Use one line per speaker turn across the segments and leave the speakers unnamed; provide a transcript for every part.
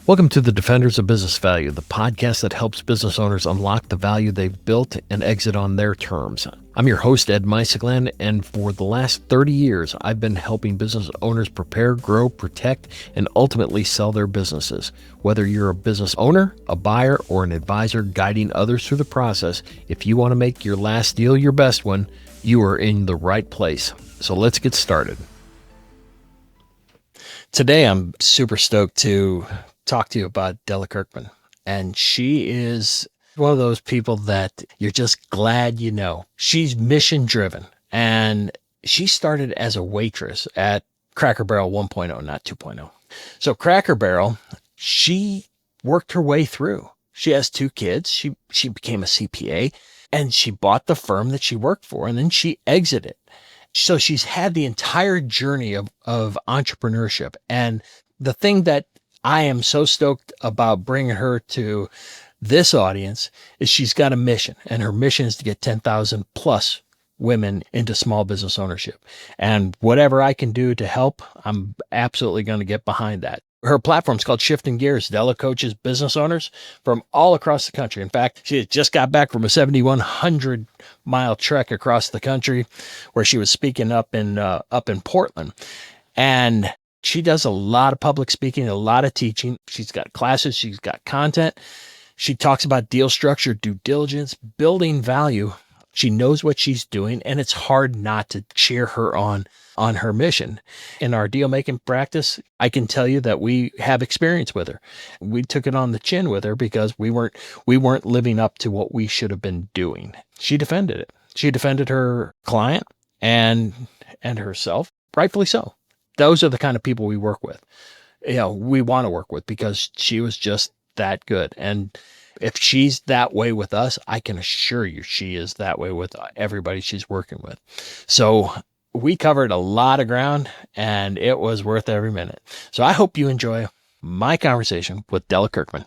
Welcome to the Defenders of Business Value, the podcast that helps business owners unlock the value they've built and exit on their terms. I'm your host, Ed Meisegland, and for the last 30 years, I've been helping business owners prepare, grow, protect, and ultimately sell their businesses. Whether you're a business owner, a buyer, or an advisor guiding others through the process, if you want to make your last deal your best one, you are in the right place. So let's get started. Today, I'm super stoked to talk to you about Della Kirkman. And she is one of those people that you're just glad you know. She's mission driven, and she started as a waitress at Cracker Barrel 1.0, not 2.0. So Cracker Barrel, she worked her way through. She has 2 kids. She became a CPA, and she bought the firm that she worked for, and then she exited. So she's had the entire journey of entrepreneurship. And the thing that I am so stoked about bringing her to this audience is she's got a mission, and her mission is to get 10,000 plus women into small business ownership. And whatever I can do to help, I'm absolutely going to get behind that. Her platform is called Shifting Gears. Della coaches business owners from all across the country. In fact, she had just got back from a 7,100-mile trek across the country where she was speaking up in Portland. And she does a lot of public speaking, a lot of teaching. She's got classes, she's got content. She talks about deal structure, due diligence, building value. She knows what she's doing, and it's hard not to cheer her on her mission. In our deal making practice, I can tell you that we have experience with her. We took it on the chin with her because we weren't living up to what we should have been doing. She defended it. She defended her client and herself, rightfully so. Those are the kind of people we work with. We want to work with because she was just that good. And if she's that way with us, I can assure you she is that way with everybody she's working with. So we covered a lot of ground, and it was worth every minute. So I hope you enjoy my conversation with Della Kirkman.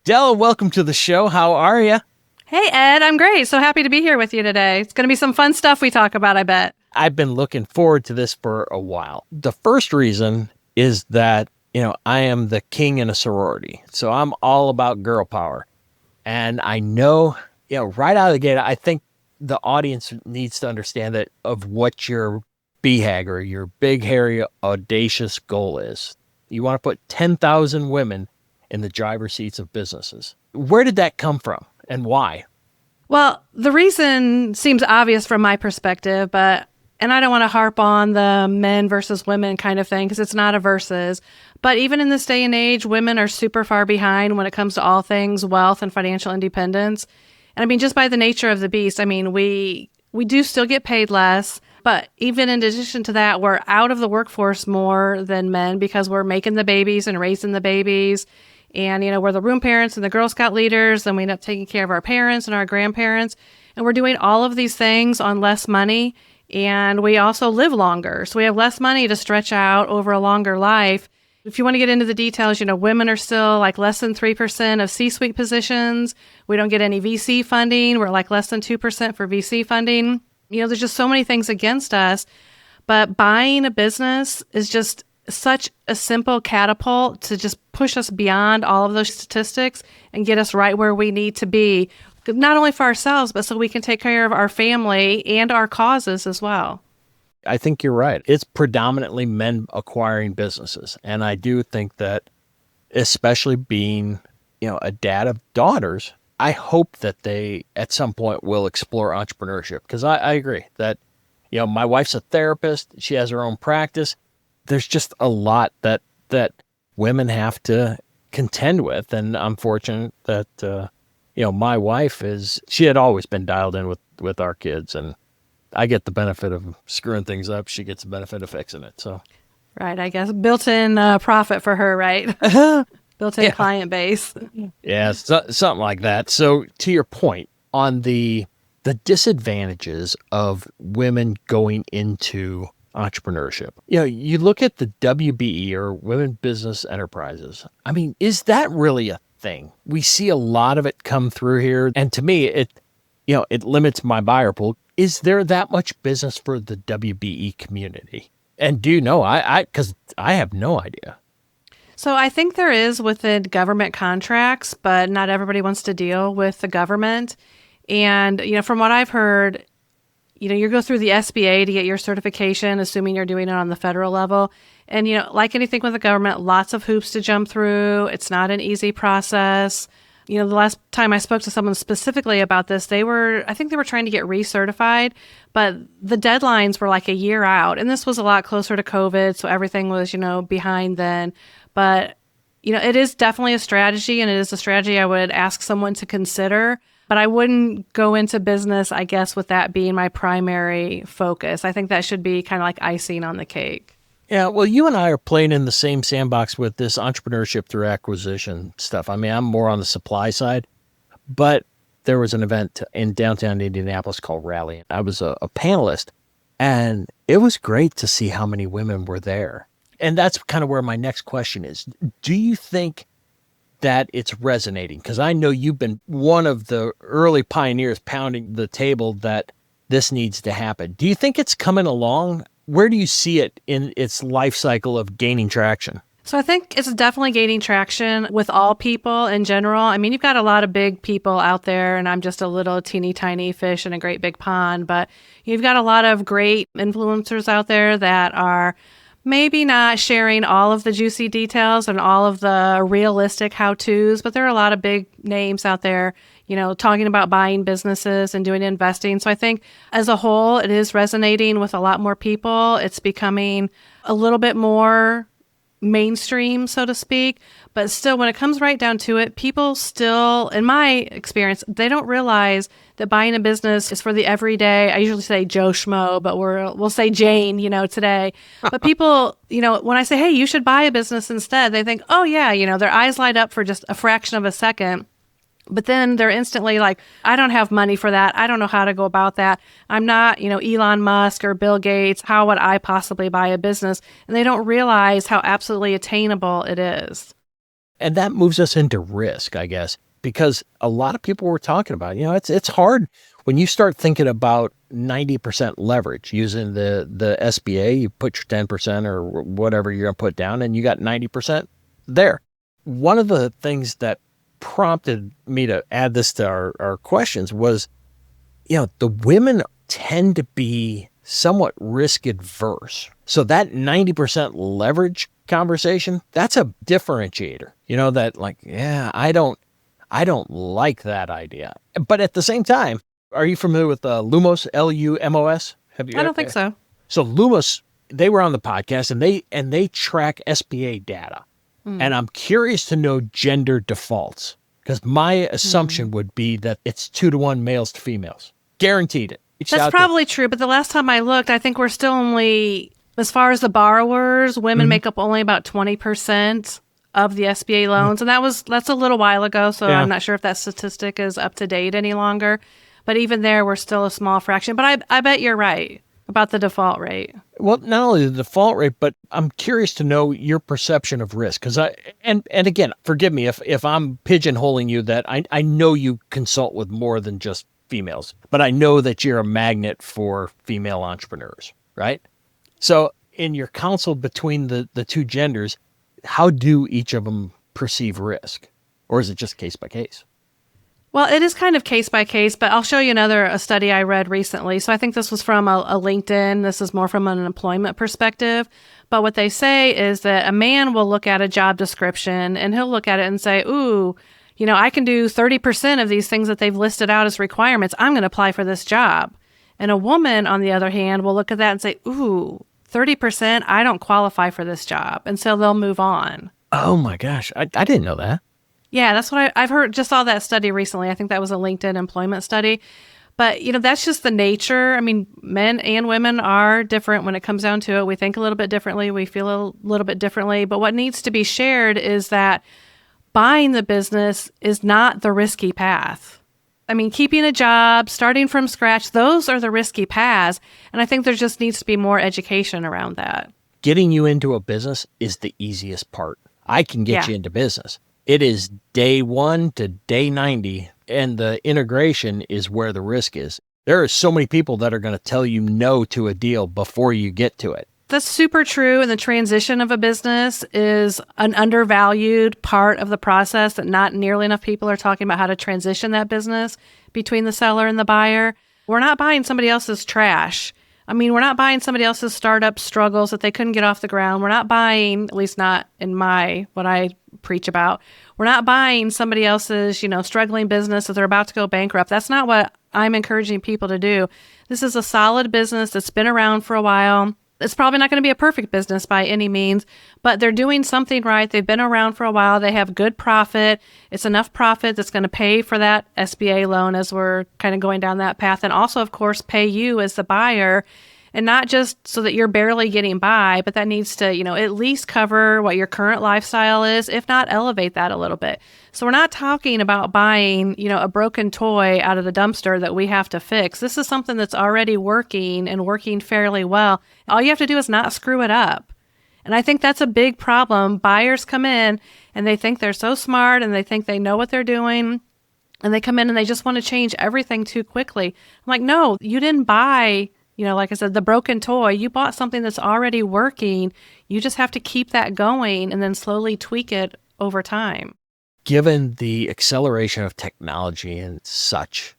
Della, welcome to the show. How are you?
Hey, Ed, I'm great. So happy to be here with you today. It's going to be some fun stuff we talk about, I bet.
I've been looking forward to this for a while. The first reason is that, I am the king in a sorority. So I'm all about girl power. And I know, right out of the gate, I think the audience needs to understand that of what your BHAG or your big, hairy, audacious goal is. You want to put 10,000 women in the driver's seats of businesses. Where did that come from and why?
Well, the reason seems obvious from my perspective, and I don't want to harp on the men versus women kind of thing because it's not a versus. But even in this day and age, women are super far behind when it comes to all things wealth and financial independence. And I mean, just by the nature of the beast, I mean, we do still get paid less. But even in addition to that, we're out of the workforce more than men because we're making the babies and raising the babies. And, we're the room parents and the Girl Scout leaders. And we end up taking care of our parents and our grandparents. And we're doing all of these things on less money. And we also live longer. So we have less money to stretch out over a longer life. If you want to get into the details, women are still like less than 3% of C-suite positions. We don't get any VC funding. We're like less than 2% for VC funding. There's just so many things against us. But buying a business is just such a simple catapult to just push us beyond all of those statistics and get us right where we need to be. Not only for ourselves, but so we can take care of our family and our causes as well.
I think you're right. It's predominantly men acquiring businesses. And I do think that, especially being, a dad of daughters, I hope that they at some point will explore entrepreneurship. Because I agree that, my wife's a therapist. She has her own practice. There's just a lot that women have to contend with. And I'm fortunate that, my wife she had always been dialed in with our kids, and I get the benefit of screwing things up. She gets the benefit of fixing it. So,
right. I guess built-in profit for her, right? Built-in client base.
Yeah. Something like that. So to your point on the disadvantages of women going into entrepreneurship, you look at the WBE or Women Business Enterprises. I mean, is that really a thing? We see a lot of it come through here. And to me, it limits my buyer pool. Is there that much business for the WBE community? And do you know, because I have no idea.
So I think there is within government contracts, but not everybody wants to deal with the government. And, from what I've heard, you go through the SBA to get your certification, assuming you're doing it on the federal level. And, like anything with the government, lots of hoops to jump through. It's not an easy process. The last time I spoke to someone specifically about this, I think they were trying to get recertified, but the deadlines were like a year out. And this was a lot closer to COVID, so everything was, behind then. But, it is definitely a strategy, and it is a strategy I would ask someone to consider. But I wouldn't go into business, I guess, with that being my primary focus. I think that should be kind of like icing on the cake.
Yeah, well, you and I are playing in the same sandbox with this entrepreneurship through acquisition stuff. I mean, I'm more on the supply side, but there was an event in downtown Indianapolis called Rally. I was a panelist, and it was great to see how many women were there. And that's kind of where my next question is. Do you think that it's resonating? Because I know you've been one of the early pioneers pounding the table that this needs to happen. Do you think it's coming along? Where do you see it in its life cycle of gaining traction?
So I think it's definitely gaining traction with all people in general. I mean, you've got a lot of big people out there, and I'm just a little teeny tiny fish in a great big pond, but you've got a lot of great influencers out there that are maybe not sharing all of the juicy details and all of the realistic how-tos, but there are a lot of big names out there, talking about buying businesses and doing investing. So I think as a whole, it is resonating with a lot more people. It's becoming a little bit more mainstream, so to speak. But still, when it comes right down to it, people still, in my experience, they don't realize that buying a business is for the everyday. I usually say Joe Schmo, but we'll say Jane, today. But people, when I say, hey, you should buy a business instead, they think, oh yeah, their eyes light up for just a fraction of a second. But then they're instantly like, I don't have money for that. I don't know how to go about that. I'm not, Elon Musk or Bill Gates. How would I possibly buy a business? And they don't realize how absolutely attainable it is.
And that moves us into risk, I guess, because a lot of people were talking about, it's hard when you start thinking about 90% leverage using the SBA. You put your 10% or whatever you're going to put down, and you got 90% there. One of the things that prompted me to add this to our questions was, the women tend to be somewhat risk adverse. So that 90% leverage conversation, that's a differentiator, that like, yeah, I don't like that idea. But at the same time, are you familiar with Lumos, Lumos?
I don't think so.
So Lumos, they were on the podcast, and they track SBA data. And I'm curious to know gender defaults, because my assumption would be that it's 2-to-1 males to females. Guaranteed it.
That's probably true. But the last time I looked, I think we're still only, as far as the borrowers, women make up only about 20% of the SBA loans. And that's a little while ago. So I'm not sure if that statistic is up to date any longer. But even there, we're still a small fraction. But I bet you're right about the default rate.
Well, not only the default rate, but I'm curious to know your perception of risk. Because and again, forgive me if I'm pigeonholing you, that I know you consult with more than just females, but I know that you're a magnet for female entrepreneurs, right? So in your counsel between the two genders, how do each of them perceive risk? Or is it just case by case?
Well, it is kind of case by case, but I'll show you a study I read recently. So I think this was from a LinkedIn. This is more from an employment perspective. But what they say is that a man will look at a job description and he'll look at it and say, ooh, I can do 30% of these things that they've listed out as requirements. I'm going to apply for this job. And a woman, on the other hand, will look at that and say, ooh, 30%, I don't qualify for this job. And so they'll move on.
Oh my gosh. I didn't know that.
Yeah, that's what I've heard. Just saw that study recently. I think that was a LinkedIn employment study. But, that's just the nature. I mean, men and women are different when it comes down to it. We think a little bit differently. We feel a little bit differently. But what needs to be shared is that buying the business is not the risky path. I mean, keeping a job, starting from scratch, those are the risky paths. And I think there just needs to be more education around that.
Getting you into a business is the easiest part. I can get you into business. It is day 1 to day 90, and the integration is where the risk is. There are so many people that are going to tell you no to a deal before you get to it.
That's super true. And the transition of a business is an undervalued part of the process that not nearly enough people are talking about how to transition that business between the seller and the buyer. We're not buying somebody else's trash. I mean, we're not buying somebody else's startup struggles that they couldn't get off the ground. We're not buying, at least not in what I preach about. We're not buying somebody else's, struggling business that they're about to go bankrupt. That's not what I'm encouraging people to do. This is a solid business that's been around for a while. It's probably not going to be a perfect business by any means, but they're doing something right. They've been around for a while. They have good profit. It's enough profit that's going to pay for that SBA loan as we're kind of going down that path. And also, of course, pay you as the buyer, and not just so that you're barely getting by, but that needs to, at least cover what your current lifestyle is, if not elevate that a little bit. So we're not talking about buying, a broken toy out of the dumpster that we have to fix. This is something that's already working and working fairly well. All you have to do is not screw it up. And I think that's a big problem. Buyers come in and they think they're so smart and they think they know what they're doing. And they come in and they just want to change everything too quickly. I'm like, no, you didn't buy, like I said, the broken toy. You bought something that's already working. You just have to keep that going and then slowly tweak it over time.
Given the acceleration of technology and such,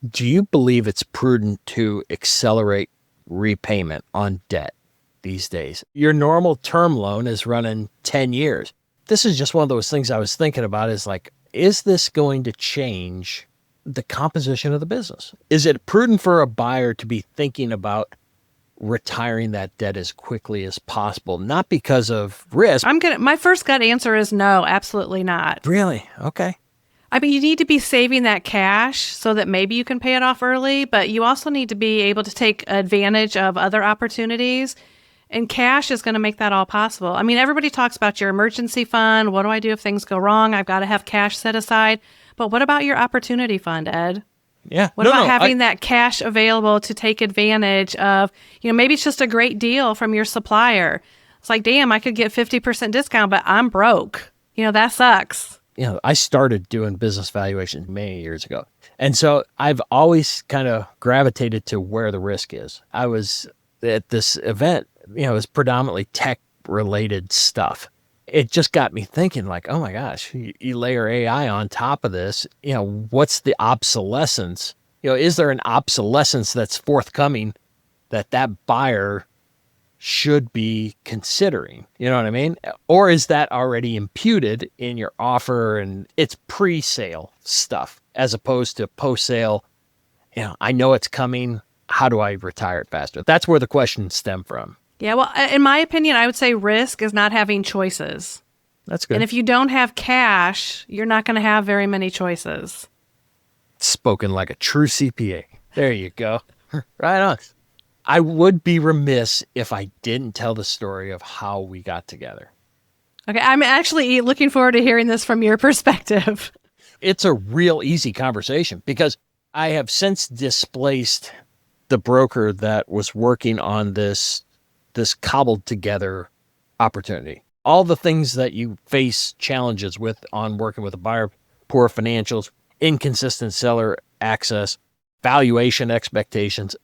do you believe it's prudent to accelerate repayment on debt these days? Your normal term loan is running 10 years. This is just one of those things I was thinking about is this going to change the composition of the business? Is it prudent for a buyer to be thinking about retiring that debt as quickly as possible? Not because of risk.
My first gut answer is no, absolutely not.
Really? Okay.
I mean, you need to be saving that cash so that maybe you can pay it off early, but you also need to be able to take advantage of other opportunities. And cash is going to make that all possible. I mean, everybody talks about your emergency fund. What do I do if things go wrong? I've got to have cash set aside. But what about your opportunity fund, Ed?
Yeah.
What about having that cash available to take advantage of, maybe it's just a great deal from your supplier. It's like, damn, I could get 50% discount, but I'm broke. That sucks.
I started doing business valuations many years ago. And so I've always kind of gravitated to where the risk is. I was at this event, it was predominantly tech related stuff. It just got me thinking like, oh my gosh, you layer AI on top of this, what's the obsolescence? Is there an obsolescence that's forthcoming that buyer should be considering? You know what I mean? Or is that already imputed in your offer and it's pre-sale stuff as opposed to post-sale? I know it's coming. How do I retire it faster? That's where the questions stem from.
Yeah, well, in my opinion, I would say risk is not having choices.
That's good.
And if you don't have cash, you're not going to have very many choices.
Spoken like a true CPA. There you go. Right on. I would be remiss if I didn't tell the story of how we got together.
Okay, I'm actually looking forward to hearing this from your perspective.
It's a real easy conversation because I have since displaced the broker that was working on this cobbled together opportunity. All the things that you face challenges with on working with a buyer, poor financials, inconsistent seller access, valuation expectations.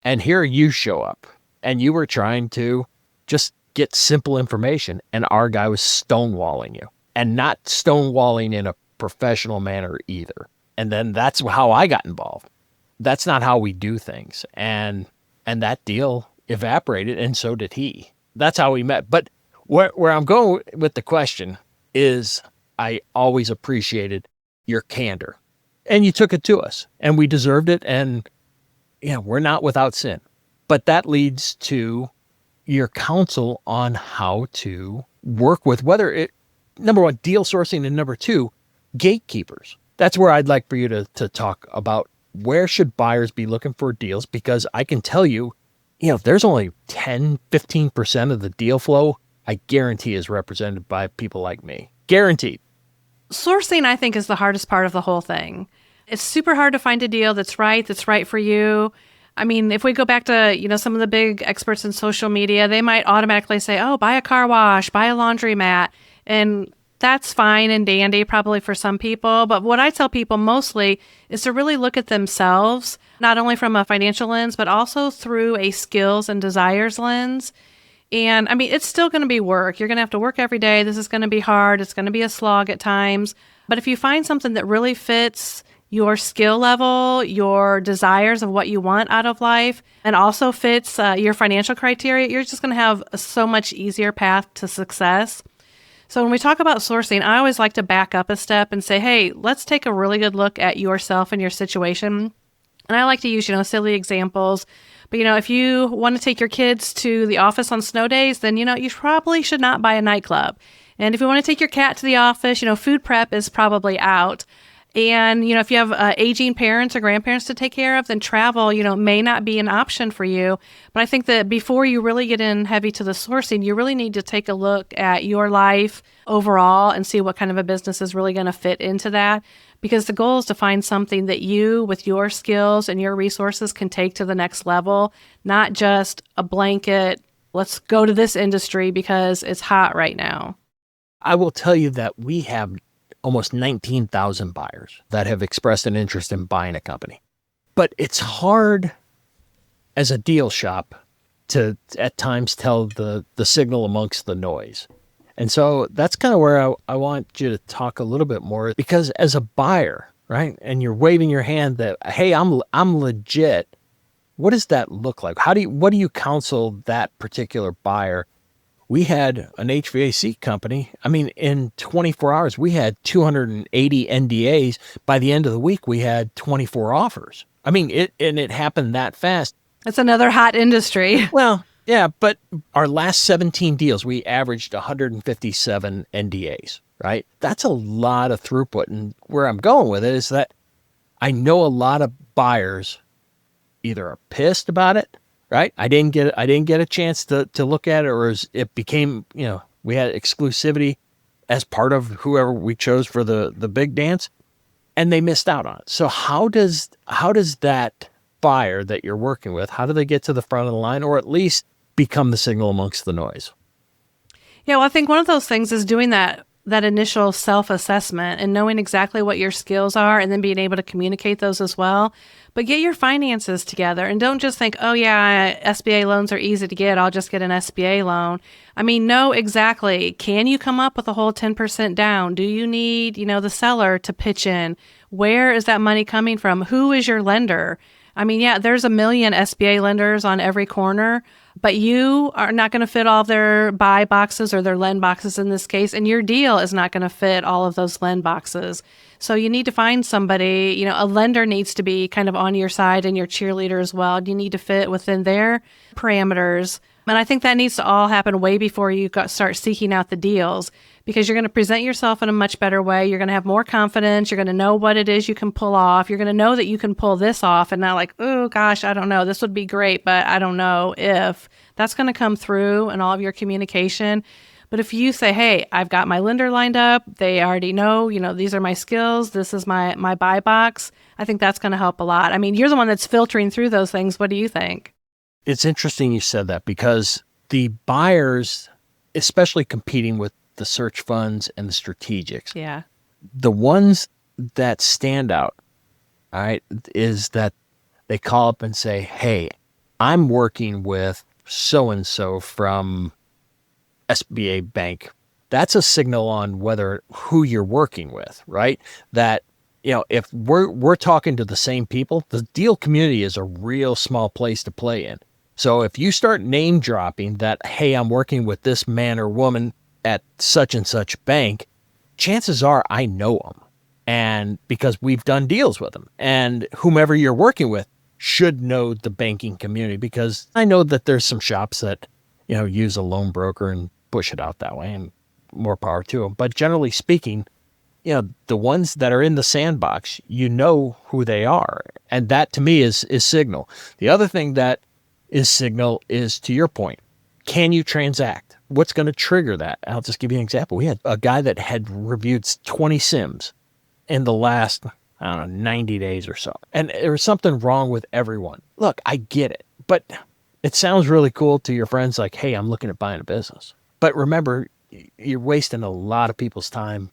And here you show up and you were trying to just get simple information and our guy was stonewalling you, and not stonewalling in a professional manner either. And then that's how I got involved. That's not how we do things. And that deal evaporated, and so did he. That's how we met. But where I'm going with the question is I always appreciated your candor. And you took it to us, and we deserved it, and we're not without sin. But that leads to your counsel on how to work with number one, deal sourcing, and number two, gatekeepers. That's where I'd like for you to talk about where should buyers be looking for deals, because I can tell you, there's only 10, 15% of the deal flow I guarantee is represented by people like me. Guaranteed.
Sourcing, I think, is the hardest part of the whole thing. It's super hard to find a deal that's right for you. I mean, if we go back to, some of the big experts in social media, they might automatically say, oh, buy a car wash, buy a laundromat. And that's fine and dandy probably for some people. But what I tell people mostly is to really look at themselves, not only from a financial lens, but also through a skills and desires lens. And I mean, it's still going to be work. You're going to have to work every day. This is going to be hard. It's going to be a slog at times. But if you find something that really fits your skill level, your desires of what you want out of life, and also fits your financial criteria, you're just going to have a so much easier path to success. So when we talk about sourcing, I always like to back up a step and say, hey, let's take a really good look at yourself and your situation. And I like to use, silly examples. But, if you want to take your kids to the office on snow days, then, you probably should not buy a nightclub. And if you want to take your cat to the office, food prep is probably out. And, if you have aging parents or grandparents to take care of, then travel, may not be an option for you. But I think that before you really get in heavy to the sourcing, you really need to take a look at your life overall and see what kind of a business is really going to fit into that. Because the goal is to find something that you, with your skills and your resources, can take to the next level, not just a blanket, let's go to this industry because it's hot right now.
I will tell you that we have almost 19,000 buyers that have expressed an interest in buying a company. But it's hard as a deal shop to at times tell the signal amongst the noise. And so that's kind of where I want you to talk a little bit more, because as a buyer, right, and you're waving your hand that, hey, I'm legit. What does that look like? What do you counsel that particular buyer? We had an HVAC company. I mean, in 24 hours, we had 280 NDAs. By the end of the week, we had 24 offers. I mean, it happened that fast.
It's another hot industry.
Well, yeah, but our last 17 deals, we averaged 157 NDAs, right? That's a lot of throughput. And where I'm going with it is that I know a lot of buyers either are pissed about it, right? I didn't get a chance to look at it, or it became, we had exclusivity as part of whoever we chose for the big dance, and they missed out on it. So how does that buyer that you're working with, how do they get to the front of the line, or at least become the signal amongst the noise?
Yeah, well, I think one of those things is doing that initial self-assessment and knowing exactly what your skills are, and then being able to communicate those as well. But get your finances together and don't just think, oh yeah, SBA loans are easy to get, I'll just get an SBA loan. I mean, know exactly, can you come up with a whole 10% down? Do you need, the seller to pitch in? Where is that money coming from? Who is your lender? I mean, yeah, there's a million SBA lenders on every corner, but you are not going to fit all of their buy boxes or their lend boxes in this case, and your deal is not going to fit all of those lend boxes. So you need to find somebody, a lender needs to be kind of on your side and your cheerleader as well. You need to fit within their parameters. And I think that needs to all happen way before you start seeking out the deals, because you're going to present yourself in a much better way. You're going to have more confidence. You're going to know what it is you can pull off. You're going to know that you can pull this off and not like, oh gosh, I don't know. This would be great, but I don't know if. That's going to come through in all of your communication. But if you say, hey, I've got my lender lined up, they already know, these are my skills, this is my buy box, I think that's going to help a lot. I mean, you're the one that's filtering through those things. What do you think?
It's interesting you said that, because the buyers, especially competing with the search funds and the strategics,
Yeah.
the ones that stand out, all right, is that they call up and say, hey, I'm working with so-and-so from SBA Bank. That's a signal on who you're working with, right? That, if we're talking to the same people, the deal community is a real small place to play in. So if you start name dropping that, hey, I'm working with this man or woman at such and such bank, chances are I know them, and because we've done deals with them, and whomever you're working with should know the banking community, because I know that there's some shops that, use a loan broker and push it out that way, and more power to them. But generally speaking, the ones that are in the sandbox, who they are. And that to me is signal. The other thing that is signal is, to your point, can you transact? What's going to trigger that? I'll just give you an example. We had a guy that had reviewed 20 SIMs in the last, 90 days or so. And there was something wrong with everyone. Look, I get it, but it sounds really cool to your friends like, hey, I'm looking at buying a business. But remember, you're wasting a lot of people's time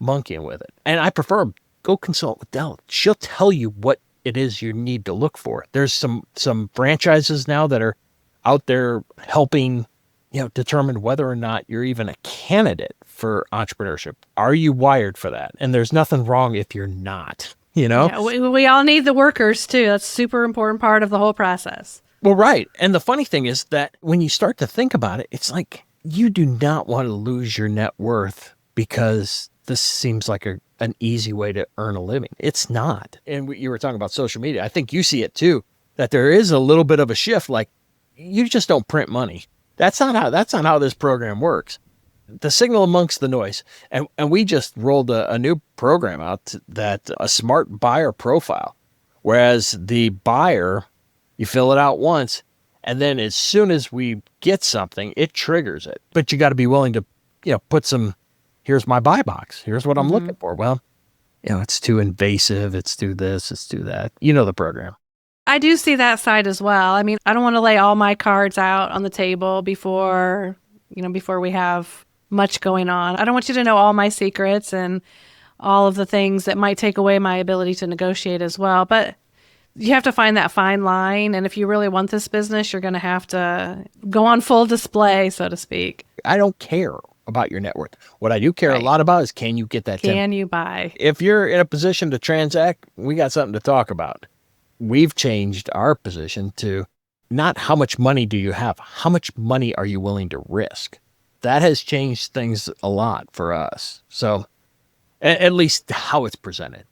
monkeying with it. And I prefer go consult with Della. She'll tell you what it is you need to look for. There's some franchises now that are out there helping determine whether or not you're even a candidate for entrepreneurship. Are you wired for that? And there's nothing wrong if you're not,
Yeah, we all need the workers too. That's a super important part of the whole process.
Well, right. And the funny thing is that when you start to think about it, it's like you do not want to lose your net worth because this seems like an easy way to earn a living. It's not. And you were talking about social media. I think you see it too, that there is a little bit of a shift. Like, you just don't print money. That's not how this program works. The signal amongst the noise. And we just rolled a new program out that a smart buyer profile, whereas the buyer, you fill it out once, and then as soon as we get something, it triggers it. But you got to be willing to, put some, here's my buy box. Here's what I'm looking for. Well, it's too invasive. It's too this, it's too that. You know the program.
I do see that side as well. I mean, I don't want to lay all my cards out on the table before we have much going on. I don't want you to know all my secrets and all of the things that might take away my ability to negotiate as well. But you have to find that fine line. And if you really want this business, you're going to have to go on full display, so to speak.
I don't care about your net worth. What I do care a lot about is, can you get that?
Can you buy?
If you're in a position to transact, we got something to talk about. We've changed our position to not how much money do you have, how much money are you willing to risk? That has changed things a lot for us. So at least how it's presented.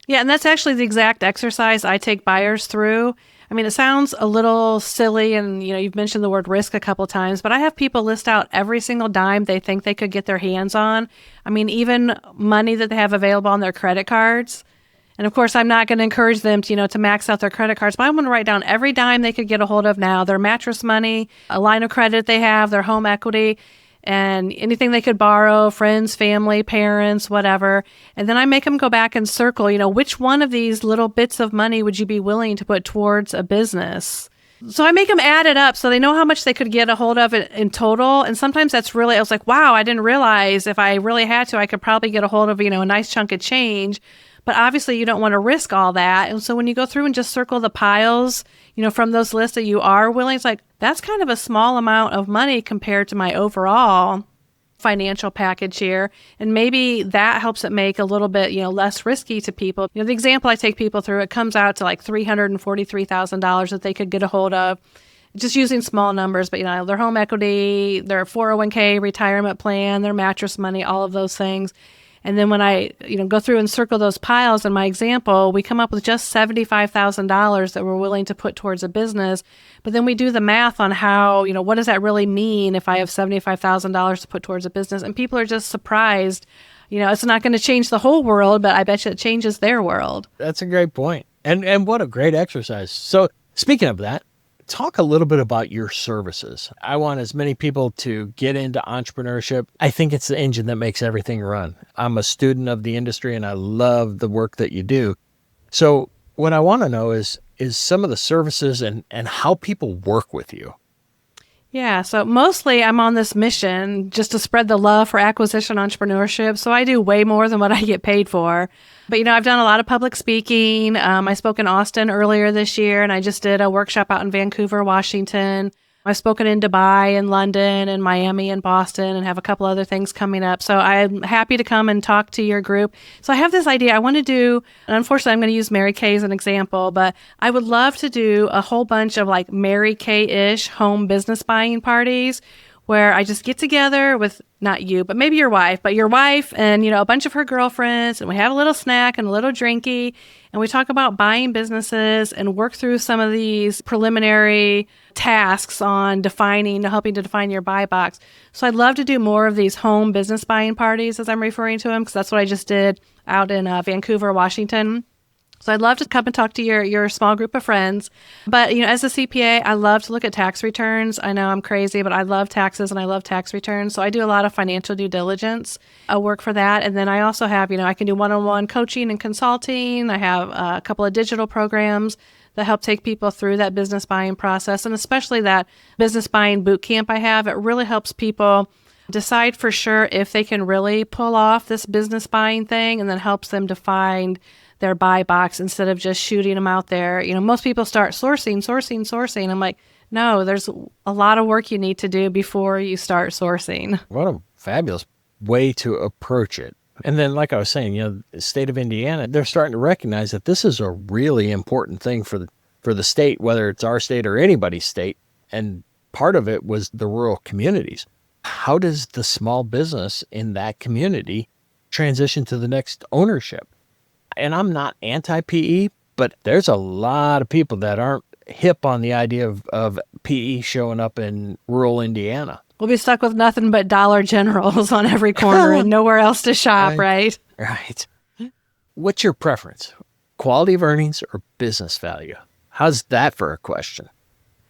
Yeah, and that's actually the exact exercise I take buyers through. I mean, it sounds a little silly, and you've mentioned the word risk a couple times, but I have people list out every single dime they think they could get their hands on. I mean, even money that they have available on their credit cards. And of course, I'm not going to encourage them to max out their credit cards, but I'm going to write down every dime they could get a hold of now, their mattress money, a line of credit they have, their home equity, and anything they could borrow, friends, family, parents, whatever. And then I make them go back and circle, which one of these little bits of money would you be willing to put towards a business? So I make them add it up so they know how much they could get a hold of it in total. And sometimes that's really, I was like, wow, I didn't realize if I really had to, I could probably get a hold of, a nice chunk of change. But obviously you don't want to risk all that. And so when you go through and just circle the piles, from those lists that you are willing, it's like, that's kind of a small amount of money compared to my overall financial package here. And maybe that helps it make a little bit, less risky to people. The example I take people through, it comes out to like $343,000 that they could get a hold of, just using small numbers, but their home equity, their 401k, retirement plan, their mattress money, all of those things. And then when I, go through and circle those piles in my example, we come up with just $75,000 that we're willing to put towards a business. But then we do the math on how, what does that really mean if I have $75,000 to put towards a business? And people are just surprised. It's not going to change the whole world, but I bet you it changes their world.
That's a great point. And what a great exercise. So speaking of that, talk a little bit about your services. I want as many people to get into entrepreneurship. I think it's the engine that makes everything run. I'm a student of the industry and I love the work that you do. So what I want to know is some of the services and how people work with you.
Yeah, so mostly I'm on this mission just to spread the love for acquisition entrepreneurship. So I do way more than what I get paid for. But, I've done a lot of public speaking. I spoke in Austin earlier this year, and I just did a workshop out in Vancouver, Washington. I've spoken in Dubai and London and Miami and Boston and have a couple other things coming up. So I'm happy to come and talk to your group. So I have this idea I want to do, and unfortunately I'm going to use Mary Kay as an example, but I would love to do a whole bunch of like Mary Kay-ish home business buying parties where I just get together with, not you, but maybe your wife and, a bunch of her girlfriends, and we have a little snack and a little drinky, and we talk about buying businesses and work through some of these preliminary tasks on helping to define your buy box. So I'd love to do more of these home business buying parties, as I'm referring to them, because that's what I just did out in Vancouver, Washington. So I'd love to come and talk to your small group of friends. But, as a CPA, I love to look at tax returns. I know I'm crazy, but I love taxes and I love tax returns. So I do a lot of financial due diligence work for that. And then I also have, I can do one-on-one coaching and consulting. I have a couple of digital programs that help take people through that business buying process. And especially that business buying bootcamp I have, it really helps people decide for sure if they can really pull off this business buying thing, and then helps them to find their buy box instead of just shooting them out there. Most people start sourcing. I'm like, No, there's a lot of work you need to do before you start sourcing.
What a fabulous way to approach it. And then, like I was saying, the state of Indiana, they're starting to recognize that this is a really important thing for the state, whether it's our state or anybody's state. And part of it was the rural communities. How does the small business in that community transition to the next ownership? And I'm not anti-PE, but there's a lot of people that aren't hip on the idea of PE showing up in rural Indiana.
We'll be stuck with nothing but Dollar Generals on every corner and nowhere else to shop, right?
Right. What's your preference? Quality of earnings or business value? How's that for a question?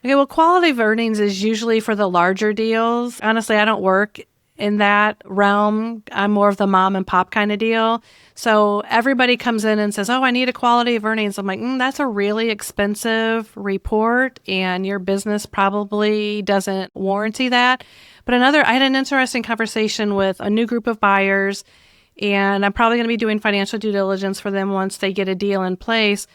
Okay, well, quality of earnings is usually for the larger deals. Honestly, I don't work in that realm. I'm more of the mom and pop kind of deal. So everybody comes in and says, oh, I need a quality of earnings. I'm like, that's a really expensive report and your business probably doesn't warranty that. But I had an interesting conversation with a new group of buyers, and I'm probably going to be doing financial due diligence for them once they get a deal in place.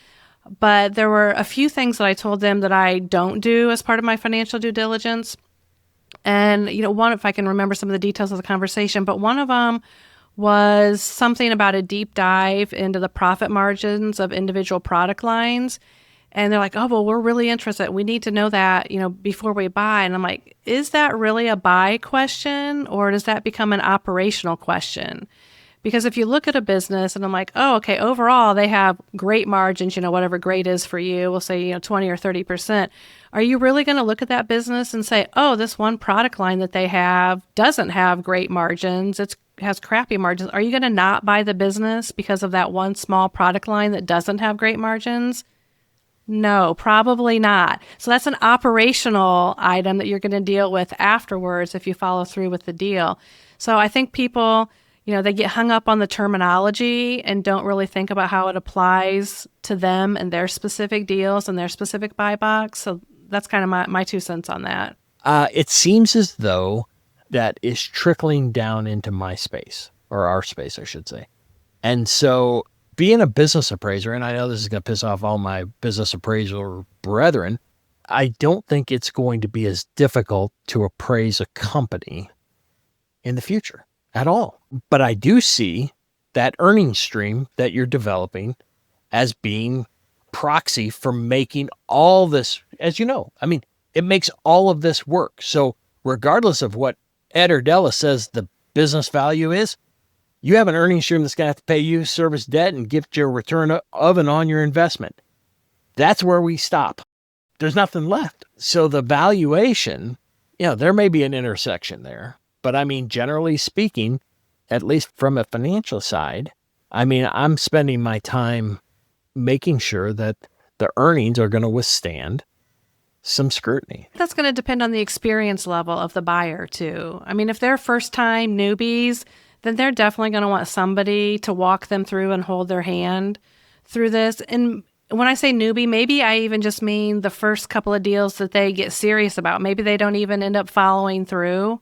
But there were a few things that I told them that I don't do as part of my financial due diligence. And, one, if I can remember some of the details of the conversation, but one of them was something about a deep dive into the profit margins of individual product lines. And they're like, oh, well, we're really interested. We need to know that, before we buy. And I'm like, is that really a buy question, or does that become an operational question? Because if you look at a business and I'm like, oh, okay, overall, they have great margins, whatever great is for you, we'll say, 20 or 30%. Are you really going to look at that business and say, oh, this one product line that they have doesn't have great margins, it has crappy margins? Are you going to not buy the business because of that one small product line that doesn't have great margins? No, probably not. So that's an operational item that you're going to deal with afterwards if you follow through with the deal. So I think people, they get hung up on the terminology and don't really think about how it applies to them and their specific deals and their specific buy box. So that's kind of my 2 cents on that.
It seems as though that is trickling down into my space, or our space, I should say. And so being a business appraiser, and I know this is going to piss off all my business appraiser brethren, I don't think it's going to be as difficult to appraise a company in the future at all. But I do see that earnings stream that you're developing as being proxy for making all this, as you know, it makes all of this work. So regardless of what Ed or Della says the business value is, you have an earnings stream that's going to have to pay you, service debt, and give you a return of and on your investment. That's where we stop. There's nothing left. So the valuation, there may be an intersection there. But generally speaking, at least from a financial side, I'm spending my time making sure that the earnings are going to withstand some scrutiny.
That's going to depend on the experience level of the buyer too. If they're first-time newbies, then they're definitely going to want somebody to walk them through and hold their hand through this. And when I say newbie, maybe I even just mean the first couple of deals that they get serious about. Maybe they don't even end up following through.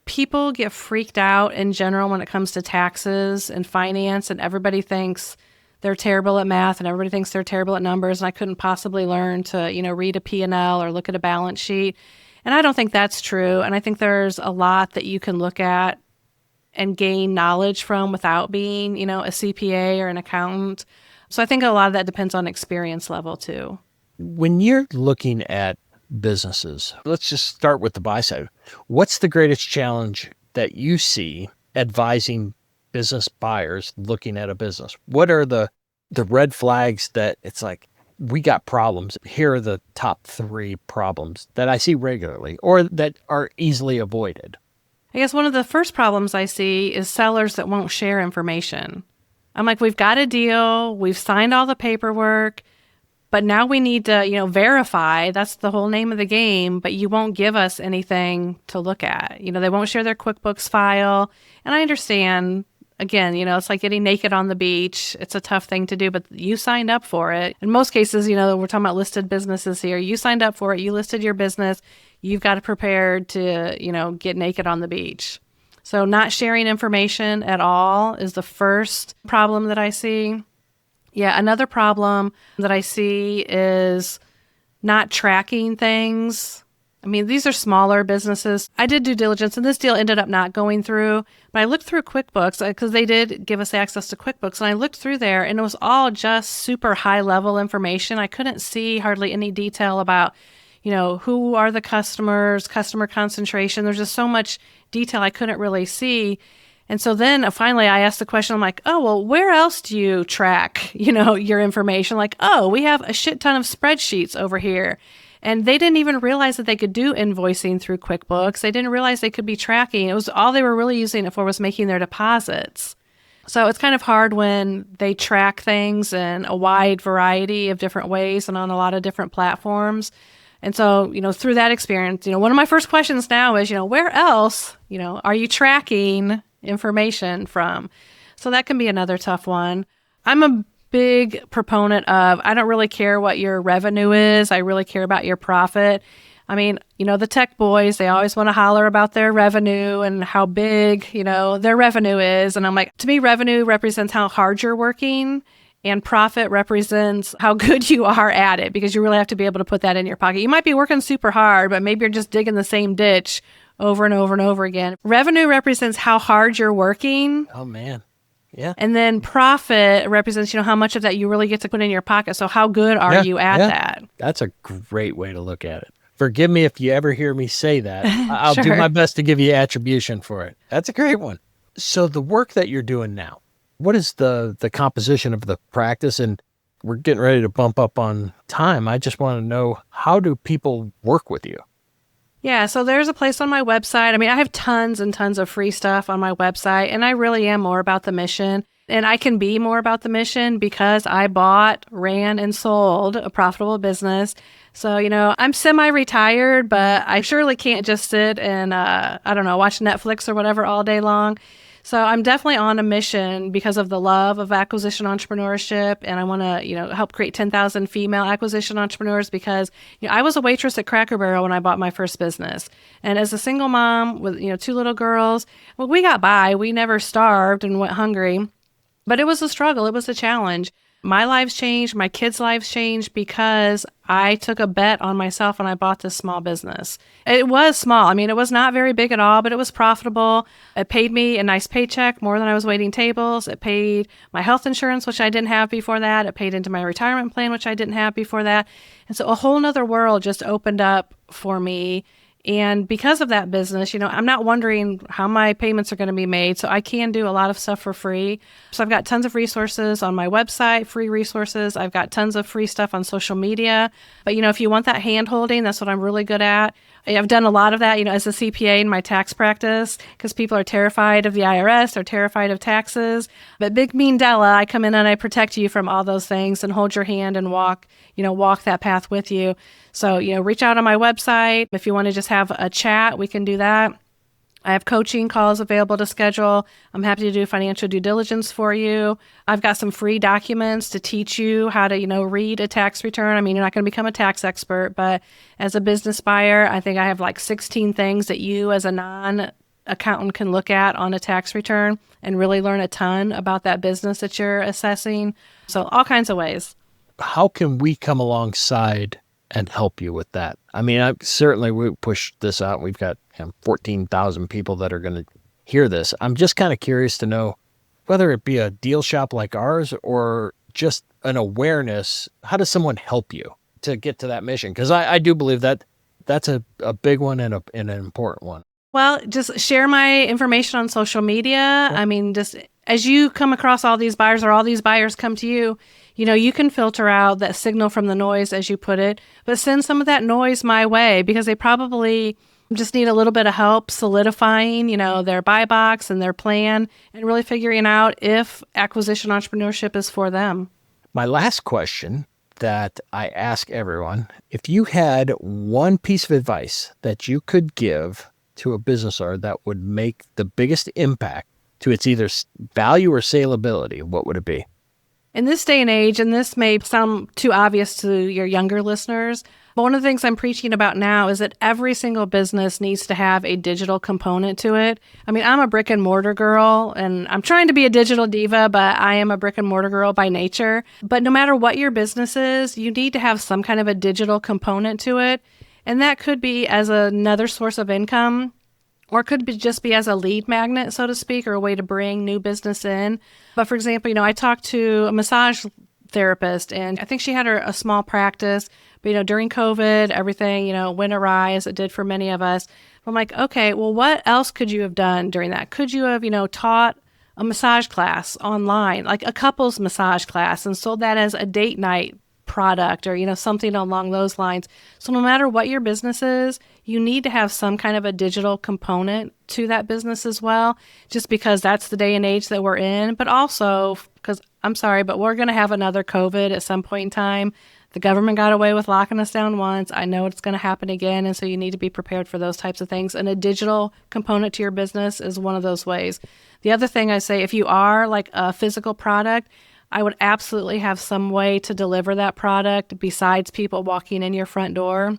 People get freaked out in general when it comes to taxes and finance, and everybody thinks they're terrible at math and everybody thinks they're terrible at numbers, and I couldn't possibly learn to, read a P&L or look at a balance sheet. And I don't think that's true. And I think there's a lot that you can look at and gain knowledge from without being, a CPA or an accountant. So I think a lot of that depends on experience level too.
When you're looking at businesses, let's just start with the buy side. What's the greatest challenge that you see advising business buyers looking at a business? What are the red flags that it's like, we got problems? Here are the top 3 problems that I see regularly or that are easily avoided.
I guess one of the first problems I see is sellers that won't share information. I'm like, we've got a deal, we've signed all the paperwork, but now we need to, verify. That's the whole name of the game, but you won't give us anything to look at. They won't share their QuickBooks file. And I understand, again, it's like getting naked on the beach. It's a tough thing to do, but you signed up for it. In most cases, we're talking about listed businesses here. You signed up for it. You listed your business. You've got to prepare to, get naked on the beach. So not sharing information at all is the first problem that I see. Yeah, another problem that I see is not tracking things. I mean, these are smaller businesses. I did due diligence, and this deal ended up not going through. But I looked through QuickBooks because they did give us access to QuickBooks. And I looked through there, and it was all just super high-level information. I couldn't see hardly any detail about, who are the customers, customer concentration. There's just so much detail I couldn't really see. And so then finally I asked the question, I'm like, oh, well, where else do you track, your information? Like, oh, we have a shit ton of spreadsheets over here. And they didn't even realize that they could do invoicing through QuickBooks. They didn't realize they could be tracking. It was all they were really using it for was making their deposits. So it's kind of hard when they track things in a wide variety of different ways and on a lot of different platforms. And so, through that experience, one of my first questions now is, where else, are you tracking information from? So that can be another tough one. I'm a big proponent of, I don't really care what your revenue is. I really care about your profit. I mean, the tech boys, they always want to holler about their revenue and how big, their revenue is. And I'm like, to me, revenue represents how hard you're working, and profit represents how good you are at it, because you really have to be able to put that in your pocket. You might be working super hard, but maybe you're just digging the same ditch over and over and over again. Revenue represents how hard you're working.
Oh, man. Yeah.
And then profit represents, how much of that you really get to put in your pocket. So how good are you at that?
That's a great way to look at it. Forgive me if you ever hear me say that. I'll
Sure.
do my best to give you attribution for it. That's a great one. So the work that you're doing now, what is the composition of the practice? And we're getting ready to bump up on time. I just want to know, how do people work with you?
Yeah, so there's a place on my website. I mean, I have tons and tons of free stuff on my website, and I really am more about the mission. And I can be more about the mission because I bought, ran, and sold a profitable business. So, I'm semi-retired, but I surely can't just sit and, watch Netflix or whatever all day long. So I'm definitely on a mission because of the love of acquisition entrepreneurship. And I want to, help create 10,000 female acquisition entrepreneurs because, I was a waitress at Cracker Barrel when I bought my first business. And as a single mom with, 2 little girls, well, we got by. We never starved and went hungry. But it was a struggle. It was a challenge. My lives changed. My kids' lives changed because I took a bet on myself when I bought this small business. It was small. I mean, it was not very big at all, but it was profitable. It paid me a nice paycheck, more than I was waiting tables. It paid my health insurance, which I didn't have before that. It paid into my retirement plan, which I didn't have before that. And so a whole nother world just opened up for me. And because of that business, I'm not wondering how my payments are going to be made. So I can do a lot of stuff for free. So I've got tons of resources on my website, free resources. I've got tons of free stuff on social media. But, if you want that hand holding, that's what I'm really good at. I've done a lot of that, as a CPA in my tax practice, because people are terrified of the IRS, they're terrified of taxes. But Big Mean Della, I come in and I protect you from all those things and hold your hand and walk that path with you. So, reach out on my website. If you want to just have a chat, we can do that. I have coaching calls available to schedule. I'm happy to do financial due diligence for you. I've got some free documents to teach you how to, read a tax return. I mean, you're not going to become a tax expert, but as a business buyer, I think I have like 16 things that you as a non-accountant can look at on a tax return and really learn a ton about that business that you're assessing. So all kinds of ways.
How can we come alongside and help you with that? I mean, certainly we push this out. We've got 14,000 people that are going to hear this. I'm just kind of curious to know whether it be a deal shop like ours or just an awareness. How does someone help you to get to that mission? Because I do believe that that's a big one and an important one.
Well, just share my information on social media. I mean, just as you come across all these buyers or all these buyers come to you, you can filter out that signal from the noise, as you put it, but send some of that noise my way because they probably just need a little bit of help solidifying, their buy box and their plan and really figuring out if acquisition entrepreneurship is for them.
My last question that I ask everyone, if you had one piece of advice that you could give to a business owner that would make the biggest impact to its either value or saleability, what would it be?
In this day and age, and this may sound too obvious to your younger listeners, But one of the things I'm preaching about now is that every single business needs to have a digital component to it. I mean, I'm a brick and mortar girl, and I'm trying to be a digital diva, but I am a brick and mortar girl by nature. But no matter what your business is, you need to have some kind of a digital component to it. And that could be as another source of income, or it could be just be as a lead magnet, so to speak, or a way to bring new business in. But for example, I talked to a massage therapist, and I think she had a small practice, but during COVID, everything, went awry, as it did for many of us. I'm like, okay, well, what else could you have done during that? Could you have, taught a massage class online, like a couples massage class, and sold that as a date night product, or something along those lines? So no matter what your business is, you need to have some kind of a digital component to that business as well, just because that's the day and age that we're in, but also because I'm sorry, but we're going to have another COVID at some point in time. The government got away with locking us down once. I know it's going to happen again, and so you need to be prepared for those types of things, and a digital component to your business is one of those ways. The other thing I say, if you are like a physical product, I would absolutely have some way to deliver that product besides people walking in your front door.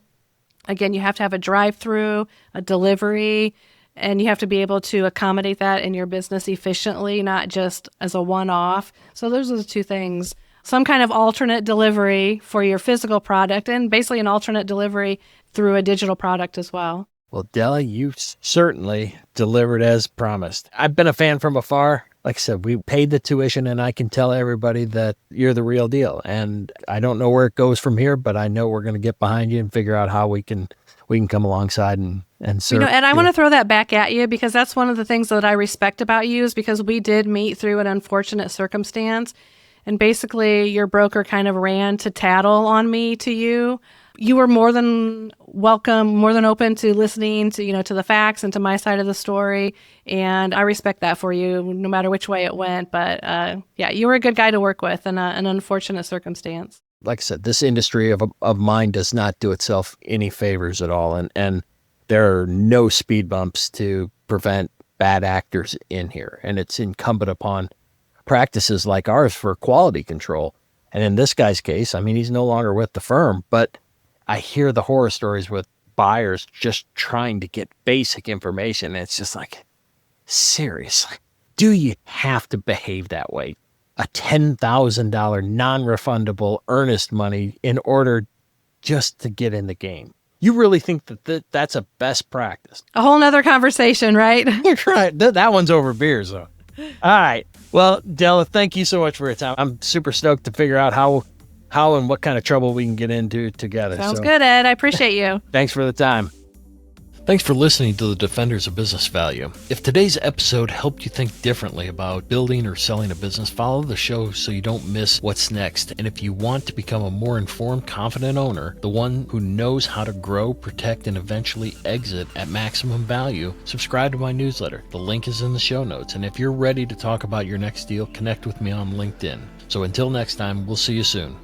Again, you have to have a drive-through, a delivery, and you have to be able to accommodate that in your business efficiently, not just as a one-off. So those are the two things. Some kind of alternate delivery for your physical product, and basically an alternate delivery through a digital product as well.
Well, Della, you certainly delivered as promised. I've been a fan from afar. Like I said, we paid the tuition, and I can tell everybody that you're the real deal. And I don't know where it goes from here, but I know we're going to get behind you and figure out how we can come alongside and serve.
And I want to throw that back at you, because that's one of the things that I respect about you, is because we did meet through an unfortunate circumstance. And basically, your broker kind of ran to tattle on me to you. You were more than welcome, more than open to listening to, to the facts and to my side of the story. And I respect that for you, no matter which way it went. But you were a good guy to work with in an unfortunate circumstance.
Like I said, this industry of mine does not do itself any favors at all. And there are no speed bumps to prevent bad actors in here. And it's incumbent upon practices like ours for quality control. And in this guy's case, I mean, he's no longer with the firm, but I hear the horror stories with buyers just trying to get basic information. And it's just like, seriously, do you have to behave that way? A $10,000 non-refundable earnest money in order just to get in the game. You really think that's a best practice?
A whole nother conversation, right?
You're right. That one's over beers, though. All right. Well, Della, thank you so much for your time. I'm super stoked to figure out how and what kind of trouble we can get into together.
Sounds good, Ed. I appreciate you.
Thanks for the time. Thanks for listening to the Defenders of Business Value. If today's episode helped you think differently about building or selling a business, follow the show so you don't miss what's next. And if you want to become a more informed, confident owner, the one who knows how to grow, protect, and eventually exit at maximum value, subscribe to my newsletter. The link is in the show notes. And if you're ready to talk about your next deal, connect with me on LinkedIn. So until next time, we'll see you soon.